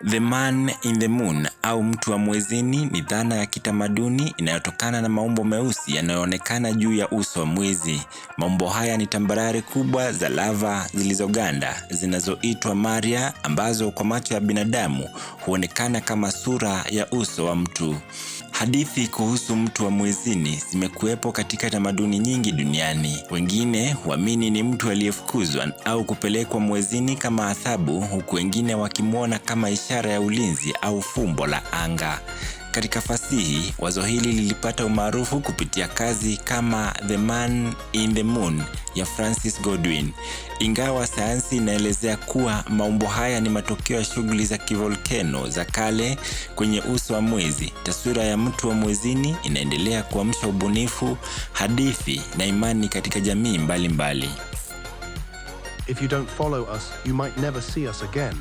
The man in the moon au mtu wa mwezini ni dhana ya kitamaduni inayotokana na maumbo meusi yanayoonekana juu ya uso wa mwezi. Maumbo haya ni tambarare kubwa za lava zilizoganda zinazoitwa maria, ambazo kwa macho ya binadamu huonekana kama sura ya uso wa mtu. Hadithi kuhusu mtu wa mwezini zimekuwepo katika tamaduni nyingi duniani. Wengine huamini ni mtu aliyefukuzwa au kupelekwa mwezini kama adhabu, huku wengine wakimwona kama ishara ya ulinzi au fumbo la anga. Katika fasihi, wazo hili lilipata umaarufu kupitia kazi kama The Man in the Moon ya Francis Godwin. Ingawa sayansi inaelezea kuwa maumbo haya ni matokeo ya shughuli za kivolkeno za kale kwenye uso wa mwezi, taswira ya mtu wa mwezini inaendelea kuamsha ubunifu, hadithi na imani katika jamii mbalimbali. If you don't follow us, you might never see us again.